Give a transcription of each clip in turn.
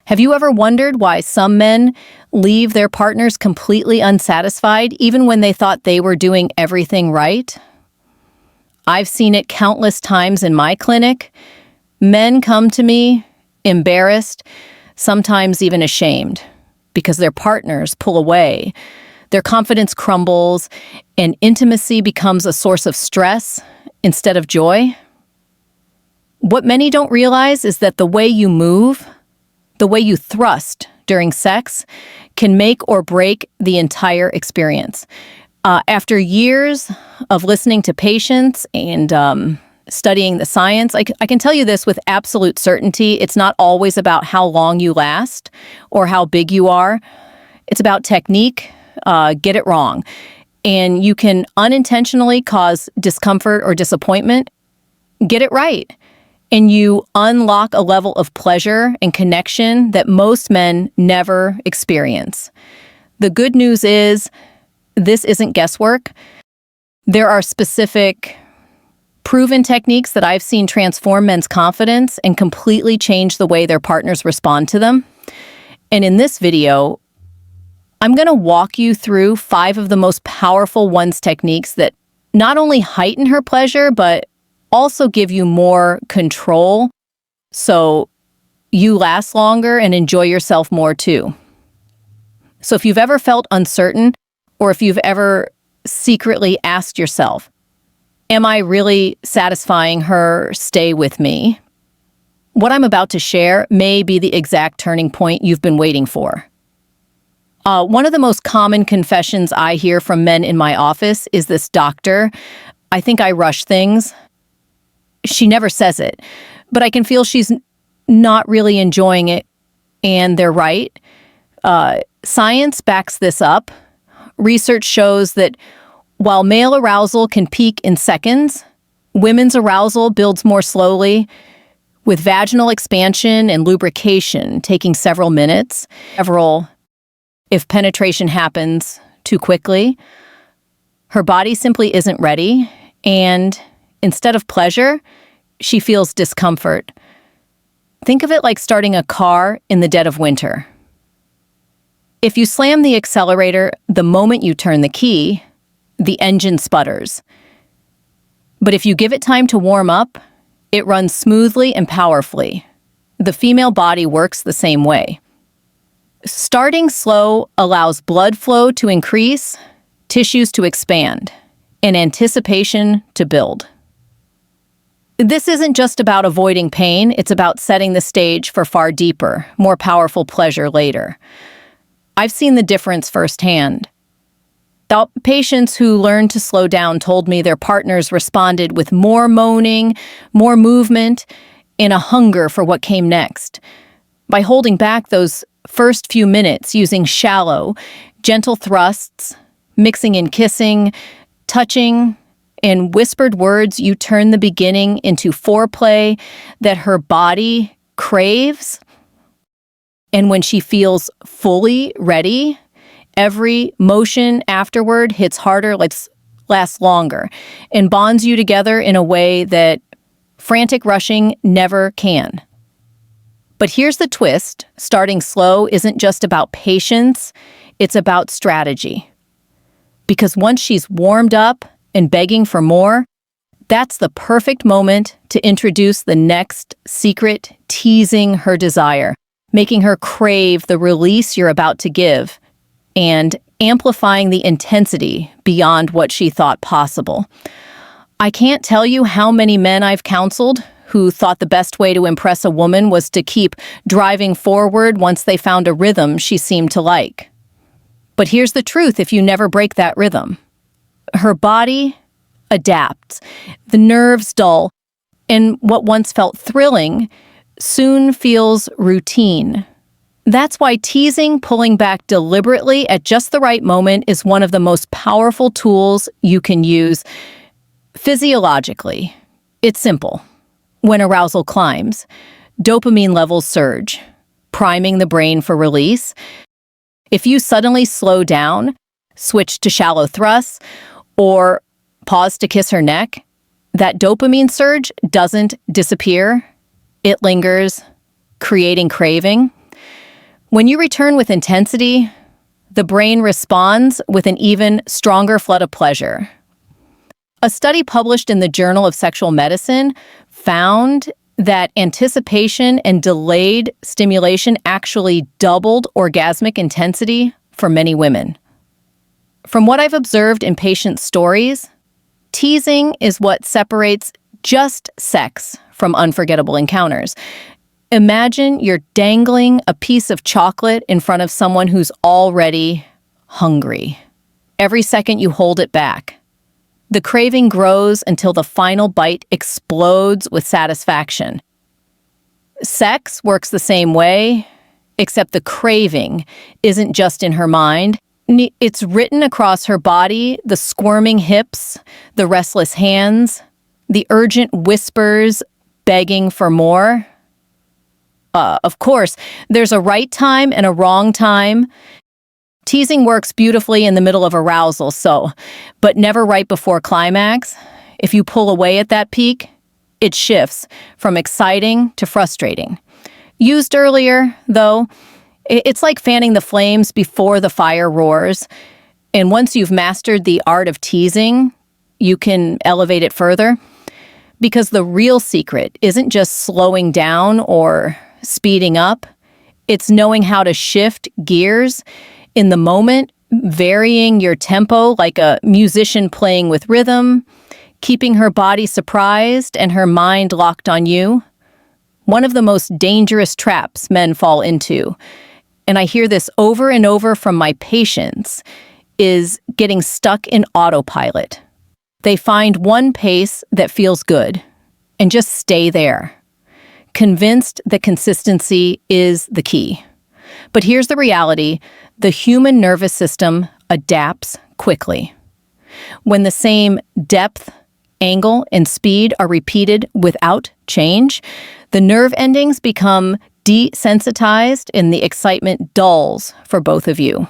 Have you ever wondered why some men leave their partners completely unsatisfied even when they thought they were doing everything right? I've seen it countless times in my clinic. Men come to me embarrassed, sometimes even ashamed, because their partners pull away. Their confidence crumbles, and intimacy becomes a source of stress instead of joy. What many don't realize is that the way you move, the way you thrust during sex, can make or break the entire experience. After years of listening to patients and studying the science, I can tell you this with absolute certainty. It's not always about how long you last or how big you are. It's about technique. Get it wrong. And you can unintentionally cause discomfort or disappointment. Get it right. And you unlock a level of pleasure and connection that most men never experience. The good news is this isn't guesswork. There are specific proven techniques that I've seen transform men's confidence and completely change the way their partners respond to them. And in this video, I'm going to walk you through 5 of the most powerful ones techniques that not only heighten her pleasure, but also give you more control so you last longer and enjoy yourself more too. So if you've ever felt uncertain, or if you've ever secretly asked yourself, am I really satisfying her? Stay with me. What I'm about to share may be the exact turning point you've been waiting for. One of the most common confessions I hear from men in my office is this: doctor, I think I rush things. She never says it, but I can feel she's not really enjoying it, and they're right. Science backs this up. Research shows that while male arousal can peak in seconds, women's arousal builds more slowly, with vaginal expansion and lubrication taking several minutes. If penetration happens too quickly, her body simply isn't ready, and instead of pleasure, she feels discomfort. Think of it like starting a car in the dead of winter. If you slam the accelerator the moment you turn the key, the engine sputters. But if you give it time to warm up, it runs smoothly and powerfully. The female body works the same way. Starting slow allows blood flow to increase, tissues to expand, and anticipation to build. This isn't just about avoiding pain, it's about setting the stage for far deeper, more powerful pleasure later. I've seen the difference firsthand. The patients who learned to slow down told me their partners responded with more moaning, more movement, and a hunger for what came next. By holding back those first few minutes using shallow, gentle thrusts, mixing in kissing, touching, and whispered words, you turn the beginning into foreplay that her body craves. And when she feels fully ready, every motion afterward hits harder, lasts longer, and bonds you together in a way that frantic rushing never can. But here's the twist. Starting slow isn't just about patience, it's about strategy. Because once she's warmed up and begging for more, that's the perfect moment to introduce the next secret, teasing her desire, making her crave the release you're about to give, and amplifying the intensity beyond what she thought possible. I can't tell you how many men I've counseled who thought the best way to impress a woman was to keep driving forward once they found a rhythm she seemed to like. But here's the truth: if you never break that rhythm, her body adapts, the nerves dull, and what once felt thrilling soon feels routine. That's why teasing, pulling back deliberately at just the right moment, is one of the most powerful tools you can use. Physiologically, it's simple. When arousal climbs, dopamine levels surge, priming the brain for release. If you suddenly slow down, switch to shallow thrusts, or pause to kiss her neck, that dopamine surge doesn't disappear. It lingers, creating craving. When you return with intensity, the brain responds with an even stronger flood of pleasure. A study published in the Journal of Sexual Medicine found that anticipation and delayed stimulation actually doubled orgasmic intensity for many women. From what I've observed in patient stories, teasing is what separates just sex from unforgettable encounters. Imagine you're dangling a piece of chocolate in front of someone who's already hungry. Every second you hold it back, the craving grows until the final bite explodes with satisfaction. Sex works the same way, except the craving isn't just in her mind. It's written across her body, the squirming hips, the restless hands, the urgent whispers begging for more. Of course, there's a right time and a wrong time. Teasing works beautifully in the middle of arousal, but never right before climax. If you pull away at that peak, it shifts from exciting to frustrating. Used earlier, though, it's like fanning the flames before the fire roars. And once you've mastered the art of teasing, you can elevate it further. Because the real secret isn't just slowing down or speeding up. It's knowing how to shift gears in the moment, varying your tempo like a musician playing with rhythm, keeping her body surprised and her mind locked on you. One of the most dangerous traps men fall into, and I hear this over and over from my patients, is getting stuck in autopilot. They find one pace that feels good and just stay there, convinced that consistency is the key. But here's the reality: the human nervous system adapts quickly. When the same depth, angle, and speed are repeated without change, the nerve endings become desensitized and the excitement dulls for both of you.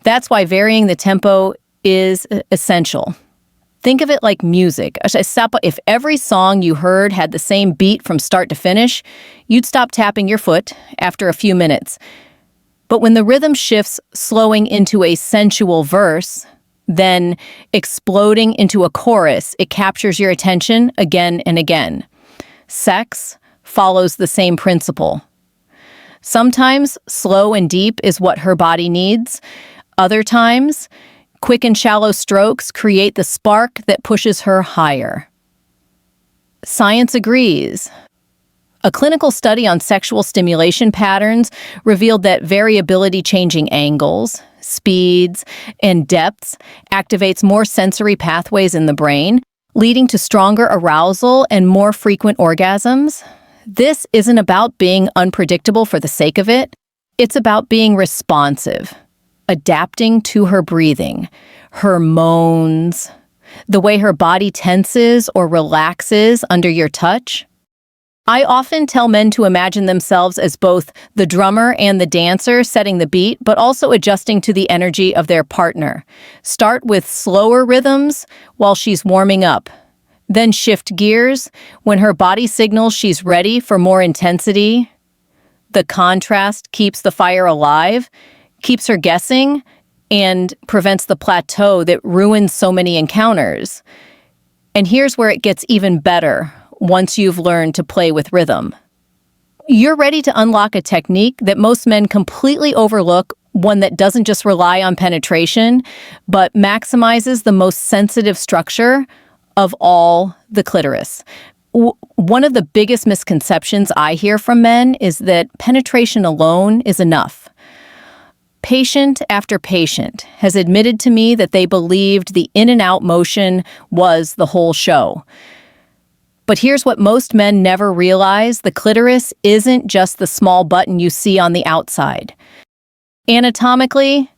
That's why varying the tempo is essential. Think of it like music. If every song you heard had the same beat from start to finish, you'd stop tapping your foot after a few minutes. But when the rhythm shifts, slowing into a sensual verse, then exploding into a chorus, it captures your attention again and again. Sex follows the same principle. Sometimes slow and deep is what her body needs. Other times, quick and shallow strokes create the spark that pushes her higher. Science agrees. A clinical study on sexual stimulation patterns revealed that variability changing angles, speeds, and depths activates more sensory pathways in the brain, leading to stronger arousal and more frequent orgasms. This isn't about being unpredictable for the sake of it. It's about being responsive, adapting to her breathing, her moans, the way her body tenses or relaxes under your touch. I often tell men to imagine themselves as both the drummer and the dancer setting the beat, but also adjusting to the energy of their partner. Start with slower rhythms while she's warming up. Then shift gears when her body signals she's ready for more intensity. The contrast keeps the fire alive, keeps her guessing, and prevents the plateau that ruins so many encounters. And here's where it gets even better once you've learned to play with rhythm. You're ready to unlock a technique that most men completely overlook, one that doesn't just rely on penetration, but maximizes the most sensitive structure of all, the clitoris. One of the biggest misconceptions I hear from men is that penetration alone is enough. Patient after patient has admitted to me that they believed the in and out motion was the whole show. But here's what most men never realize: the clitoris isn't just the small button you see on the outside. Anatomically,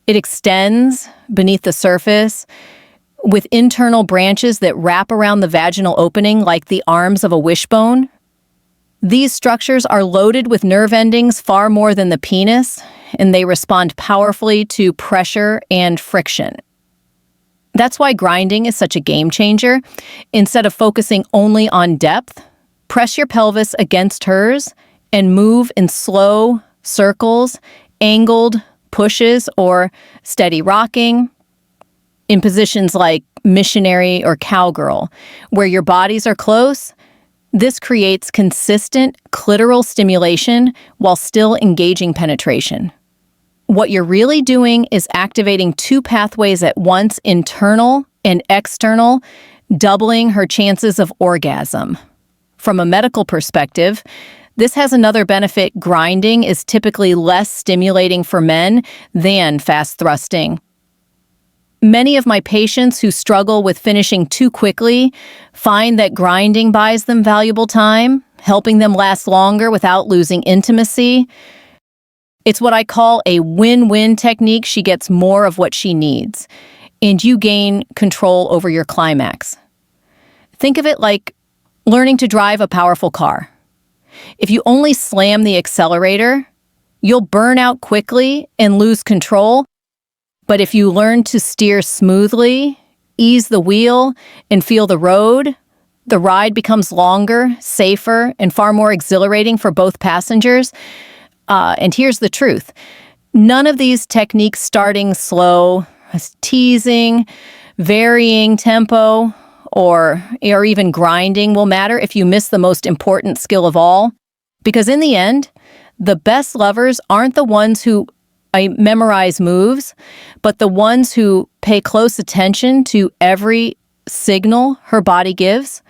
it extends beneath the surface with internal branches that wrap around the vaginal opening like the arms of a wishbone. These structures are loaded with nerve endings far more than the penis, and they respond powerfully to pressure and friction. That's why grinding is such a game changer. Instead of focusing only on depth, press your pelvis against hers and move in slow, circles, angled pushes, or steady rocking. In positions like missionary or cowgirl, where your bodies are close, this creates consistent clitoral stimulation while still engaging penetration. What you're really doing is activating two pathways at once, internal and external, doubling her chances of orgasm. From a medical perspective, this has another benefit. Grinding is typically less stimulating for men than fast thrusting. Many of my patients who struggle with finishing too quickly find that grinding buys them valuable time, helping them last longer without losing intimacy. It's what I call a win-win technique. She gets more of what she needs, and you gain control over your climax. Think of it like learning to drive a powerful car. If you only slam the accelerator, you'll burn out quickly and lose control. But if you learn to steer smoothly, ease the wheel, and feel the road, the ride becomes longer, safer, and far more exhilarating for both passengers. And here's the truth. None of these techniques, starting slow, teasing, varying tempo, or even grinding, will matter if you miss the most important skill of all. Because in the end, the best lovers aren't the ones who memorize moves, but the ones who pay close attention to every signal her body gives.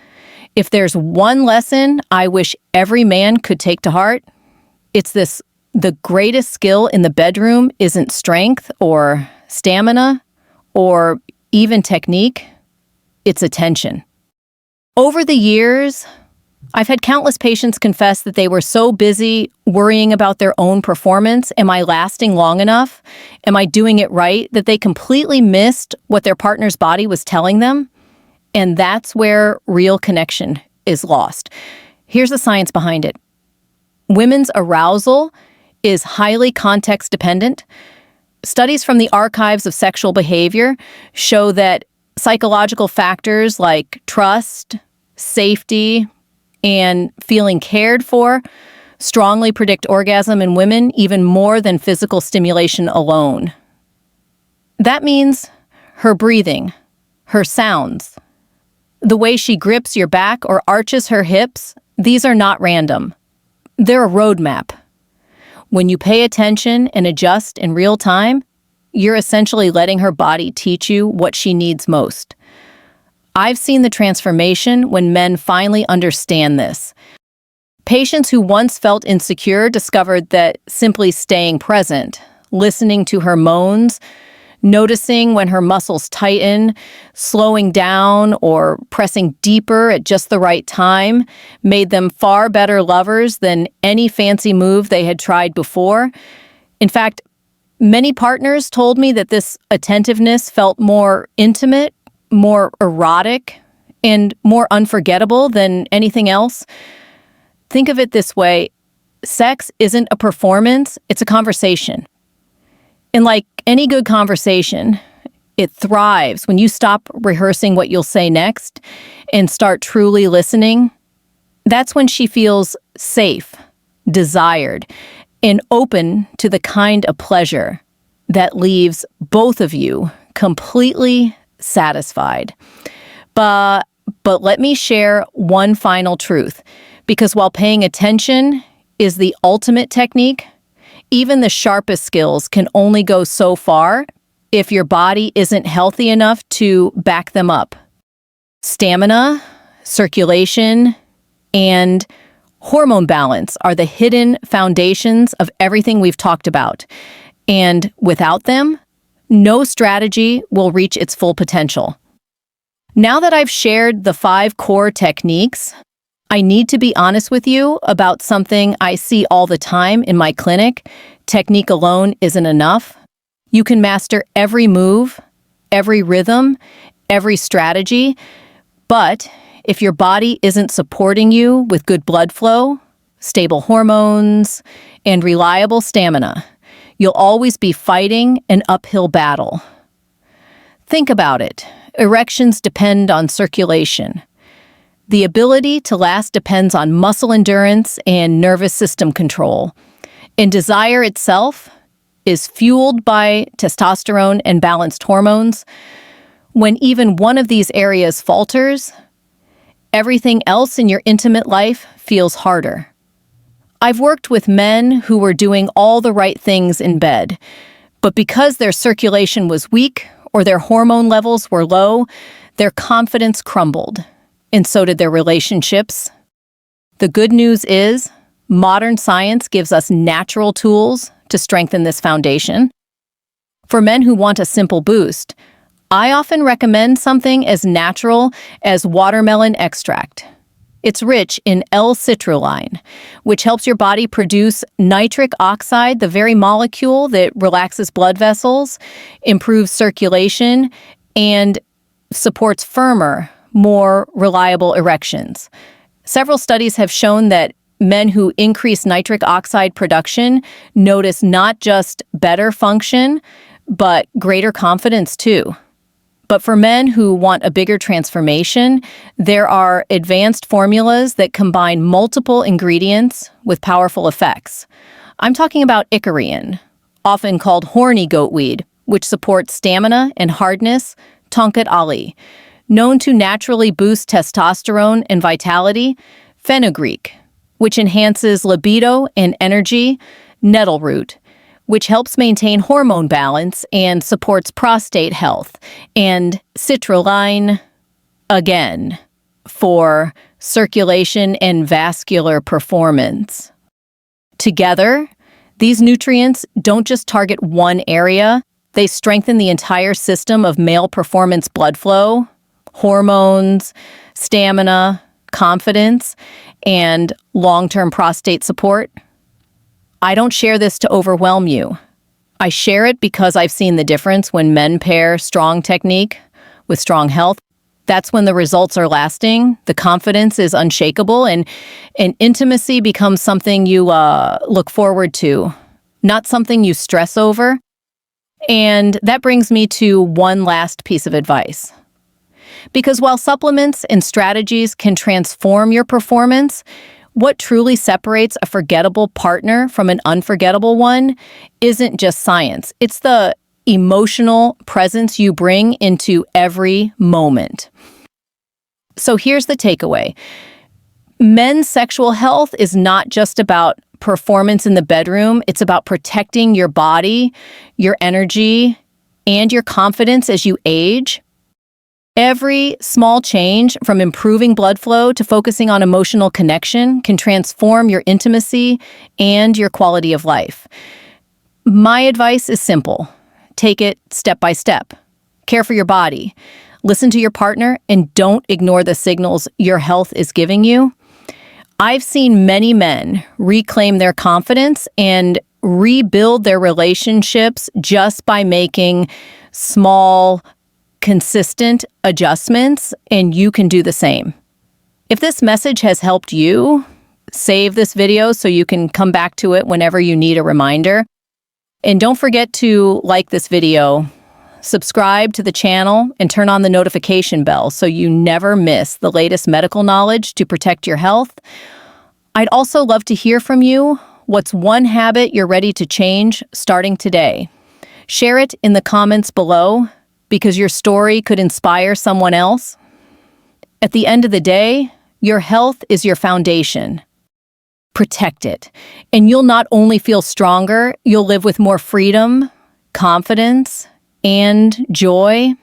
If there's one lesson I wish every man could take to heart, it's this: the greatest skill in the bedroom isn't strength or stamina or even technique, it's attention. Over the years, I've had countless patients confess that they were so busy worrying about their own performance. Am I lasting long enough? Am I doing it right? That they completely missed what their partner's body was telling them. And that's where real connection is lost. Here's the science behind it. Women's arousal is highly context dependent. Studies from the archives of sexual behavior show that psychological factors like trust, safety, and feeling cared for strongly predict orgasm in women even more than physical stimulation alone. That means her breathing, her sounds, the way she grips your back or arches her hips, these are not random. They're a roadmap. When you pay attention and adjust in real time, you're essentially letting her body teach you what she needs most. I've seen the transformation when men finally understand this. Patients who once felt insecure discovered that simply staying present, listening to her moans, noticing when her muscles tighten, slowing down, or pressing deeper at just the right time made them far better lovers than any fancy move they had tried before. In fact, many partners told me that this attentiveness felt more intimate, more erotic, and more unforgettable than anything else. Think of it this way: sex isn't a performance, it's a conversation. And like any good conversation, it thrives when you stop rehearsing what you'll say next and start truly listening. That's when she feels safe, desired, and open to the kind of pleasure that leaves both of you completely satisfied. But let me share one final truth, because while paying attention is the ultimate technique, even the sharpest skills can only go so far if your body isn't healthy enough to back them up. Stamina, circulation, and hormone balance are the hidden foundations of everything we've talked about. And without them, no strategy will reach its full potential. Now that I've shared the 5 core techniques, I need to be honest with you about something I see all the time in my clinic. Technique alone isn't enough. You can master every move, every rhythm, every strategy, but if your body isn't supporting you with good blood flow, stable hormones, and reliable stamina, you'll always be fighting an uphill battle. Think about it. Erections depend on circulation. The ability to last depends on muscle endurance and nervous system control. And desire itself is fueled by testosterone and balanced hormones. When even one of these areas falters, everything else in your intimate life feels harder. I've worked with men who were doing all the right things in bed, but because their circulation was weak or their hormone levels were low, their confidence crumbled, and so did their relationships. The good news is, modern science gives us natural tools to strengthen this foundation. For men who want a simple boost, I often recommend something as natural as watermelon extract. It's rich in L-citrulline, which helps your body produce nitric oxide, the very molecule that relaxes blood vessels, improves circulation, and supports firmer, more reliable erections. Several studies have shown that men who increase nitric oxide production notice not just better function, but greater confidence too. But for men who want a bigger transformation, there are advanced formulas that combine multiple ingredients with powerful effects. I'm talking about Icarian, often called horny goatweed, which supports stamina and hardness, Tonkat Ali, known to naturally boost testosterone and vitality, fenugreek, which enhances libido and energy, nettle root, which helps maintain hormone balance and supports prostate health, and citrulline, again, for circulation and vascular performance. Together, these nutrients don't just target one area, they strengthen the entire system of male performance blood flow, hormones, stamina, confidence, and long-term prostate support. I don't share this to overwhelm you. I share it because I've seen the difference when men pair strong technique with strong health. That's when the results are lasting, the confidence is unshakable, and intimacy becomes something you look forward to, not something you stress over. And that brings me to one last piece of advice. Because while supplements and strategies can transform your performance, what truly separates a forgettable partner from an unforgettable one isn't just science. It's the emotional presence you bring into every moment. So here's the takeaway. Men's sexual health is not just about performance in the bedroom. It's about protecting your body, your energy, and your confidence as you age. Every small change, from improving blood flow to focusing on emotional connection, can transform your intimacy and your quality of life. My advice is simple. Take it step by step. Care for your body. Listen to your partner, and don't ignore the signals your health is giving you. I've seen many men reclaim their confidence and rebuild their relationships just by making small, consistent adjustments, and you can do the same. If this message has helped you, save this video so you can come back to it whenever you need a reminder. And don't forget to like this video, subscribe to the channel, and turn on the notification bell so you never miss the latest medical knowledge to protect your health. I'd also love to hear from you. What's one habit you're ready to change starting today? Share it in the comments below, because your story could inspire someone else. At the end of the day, your health is your foundation. Protect it, and you'll not only feel stronger, you'll live with more freedom, confidence, and joy.